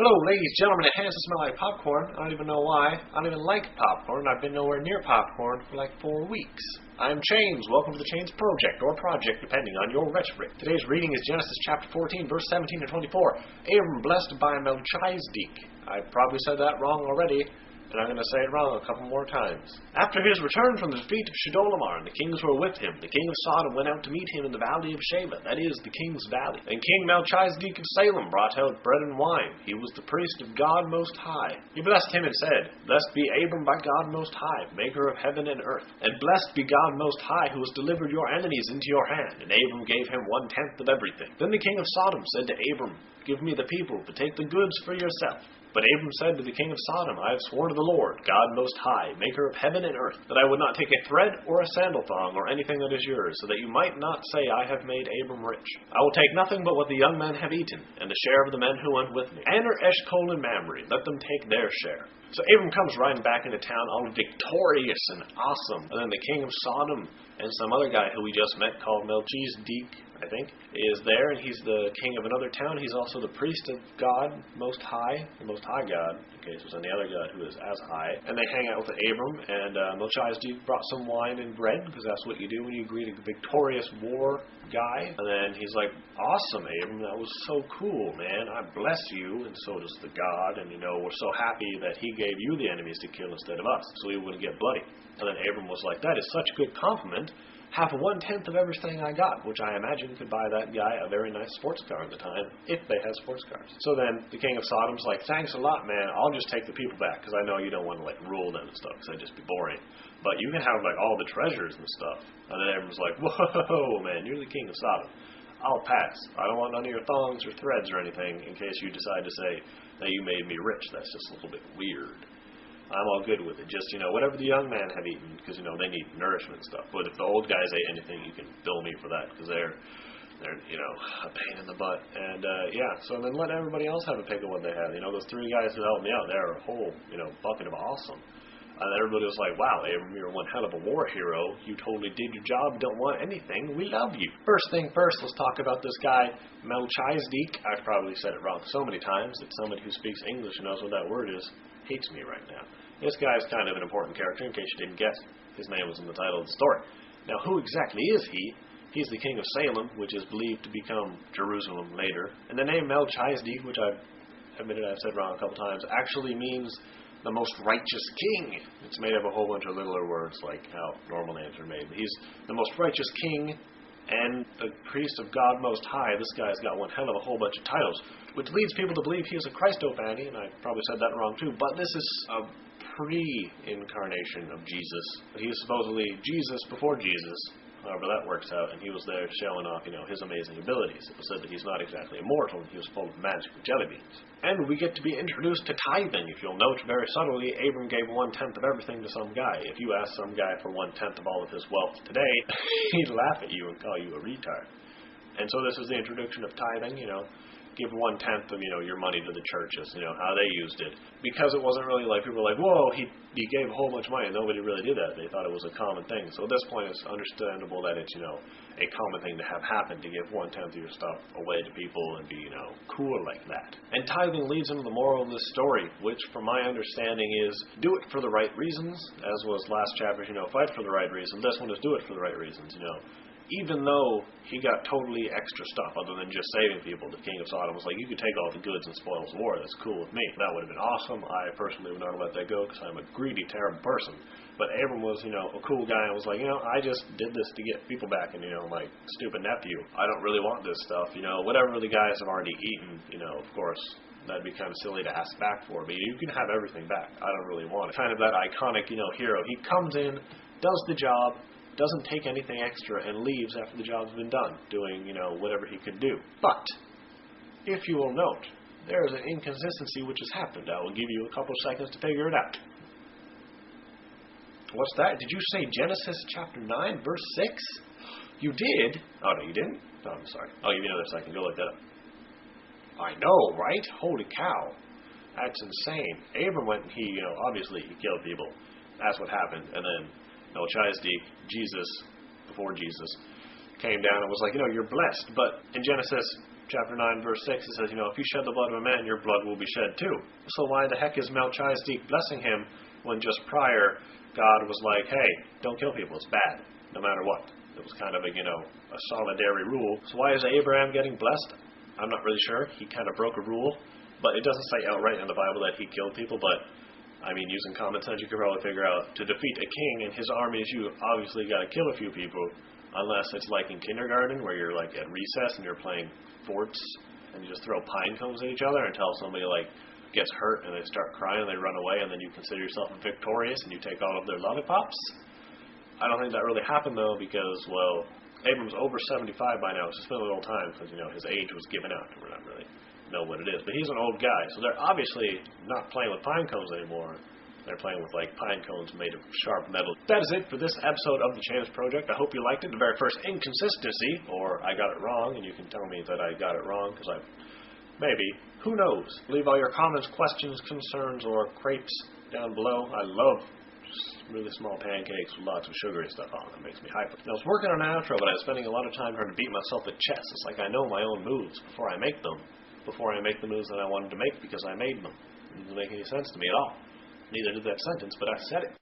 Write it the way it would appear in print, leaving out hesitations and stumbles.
Hello, ladies, gentlemen. It has to smell like popcorn. I don't even know why. I don't even like popcorn. I've been nowhere near popcorn for like 4 weeks. I'm Chains. Welcome to the Project, or Project, depending on your rhetoric. Today's reading is Genesis chapter 14, verse 17 to 24. Abram blessed by Melchizedek. I probably said that wrong already, and I'm going to say it wrong a couple more times. After his return from the defeat of Chedorlaomer, and the kings were with him, the king of Sodom went out to meet him in the valley of Sheba, that is, the king's valley. And King Melchizedek of Salem brought out bread and wine. He was the priest of God Most High. He blessed him and said, Blessed be Abram by God Most High, maker of heaven and earth. And blessed be God Most High, who has delivered your enemies into your hand. And Abram gave him 1/10 of everything. Then the king of Sodom said to Abram, Give me the people, but take the goods for yourself. But Abram said to the king of Sodom, I have sworn to the Lord, God Most High, maker of heaven and earth, that I would not take a thread or a sandal thong or anything that is yours, so that you might not say I have made Abram rich. I will take nothing but what the young men have eaten, and the share of the men who went with me. Aner, Eshcol, and Mamre, let them take their share. So Abram comes riding back into town all victorious and awesome. And then the king of Sodom and some other guy who we just met called Melchizedek, I think, is there, and he's the king of another town. He's also the priest of God Most High, the Most High God, in case there's any other God who is as high. And they hang out with Abram, and Melchizedek brought some wine and bread, because that's what you do when you greet a victorious war guy. And then he's like, Awesome, Abram, that was so cool, man. I bless you, and so does the God, and we're so happy that he gave you the enemies to kill instead of us, so we wouldn't get bloody. And then Abram was like, That is such a good compliment. Half of 1/10 of everything I got, which I imagine could buy that guy a very nice sports car at the time, if they had sports cars. So then the king of Sodom's like, Thanks a lot, man. I'll just take the people back, because I know you don't want to rule them and stuff, because that'd just be boring. But you can have all the treasures and stuff. And then everyone's like, Whoa, man, you're the king of Sodom. I'll pass. I don't want none of your thongs or threads or anything in case you decide to say that you made me rich. That's just a little bit weird. I'm all good with it. Just, whatever the young men have eaten, because, they need nourishment and stuff. But if the old guys ate anything, you can bill me for that, because they're a pain in the butt. And, so then let everybody else have a pick of what they have. Those 3 guys who helped me out, they're a whole, bucket of awesome. And everybody was like, Wow, Abram, you're one hell of a war hero. You totally did your job, don't want anything. We love you. First thing first, let's talk about this guy, Melchizedek. I've probably said it wrong so many times that somebody who speaks English and knows what that word is hates me right now. This guy's kind of an important character, in case you didn't guess. His name was in the title of the story. Now, who exactly is he? He's the king of Salem, which is believed to become Jerusalem later. And the name Melchizedek, which I've admitted I've said wrong a couple times, actually means the most righteous king. It's made of a whole bunch of littler words, like how normal names are made. But he's the most righteous king and the priest of God Most High. This guy's got one hell of a whole bunch of titles, which leads people to believe he is a Christophany, and I probably said that wrong too, but this is a pre-incarnation of Jesus. He is supposedly Jesus before Jesus, however that works out, and he was there showing off, his amazing abilities. It was said that he's not exactly immortal, he was full of magic with jelly beans. And we get to be introduced to tithing. If you'll note very subtly, Abram gave 1/10 of everything to some guy. If you ask some guy for 1/10 of all of his wealth today, he'd laugh at you and call you a retard. And so this is the introduction of tithing, give 1/10 of, your money to the churches, how they used it. Because it wasn't really people were like, whoa, he gave a whole bunch of money, and nobody really did that. They thought it was a common thing. So at this point, it's understandable that it's, a common thing to have happen, to give 1/10 of your stuff away to people and be, cool like that. And tithing leads into the moral of this story, which, from my understanding, is do it for the right reasons, as was last chapter, fight for the right reason. This one is do it for the right reasons, Even though he got totally extra stuff other than just saving people, the king of Sodom was like, you could take all the goods and spoils of war, that's cool with me. That would have been awesome. I personally would not have let that go because I'm a greedy, terrible person. But Abram was, a cool guy and was like, I just did this to get people back, and, my stupid nephew, I don't really want this stuff. Whatever the guys have already eaten, of course, that'd be kind of silly to ask back for, but you can have everything back. I don't really want it. Kind of that iconic, hero. He comes in, does the job, doesn't take anything extra, and leaves after the job's been done, doing, whatever he could do. But, if you will note, there is an inconsistency which has happened. I will give you a couple of seconds to figure it out. What's that? Did you say Genesis chapter 9, verse 6? You did? Oh, no, you didn't? Oh, I'm sorry. I'll give you another second. Go look that up. I know, right? Holy cow. That's insane. Abram went and he, obviously he killed people. That's what happened. And then Melchizedek, Jesus, before Jesus, came down and was like, you're blessed. But in Genesis chapter 9, verse 6, it says, if you shed the blood of a man, your blood will be shed too. So why the heck is Melchizedek blessing him when just prior God was like, hey, don't kill people, it's bad, no matter what. It was kind of a solidary rule. So why is Abraham getting blessed? I'm not really sure. He kind of broke a rule, but it doesn't say outright in the Bible that he killed people, but using common sense, you could probably figure out to defeat a king and his armies, you obviously got to kill a few people, unless it's like in kindergarten where you're like at recess and you're playing forts and you just throw pine cones at each other until somebody gets hurt and they start crying and they run away, and then you consider yourself victorious and you take all of their lollipops. I don't think that really happened though, because, well, Abram's over 75 by now. It's just been a little time because, his age was given out. We're not really know what it is. But he's an old guy, so they're obviously not playing with pine cones anymore. They're playing with, pine cones made of sharp metal. That is it for this episode of The Chains Project. I hope you liked it. The very first inconsistency, or I got it wrong, and you can tell me that I got it wrong, because maybe. Who knows? Leave all your comments, questions, concerns, or crepes down below. I love really small pancakes with lots of sugary stuff on. That makes me hyper. I was working on an outro, but I was spending a lot of time trying to beat myself at chess. It's like I know my own moves before I make them. Before I make the moves that I wanted to make because I made them. It doesn't make any sense to me at all. Neither did that sentence, but I said it.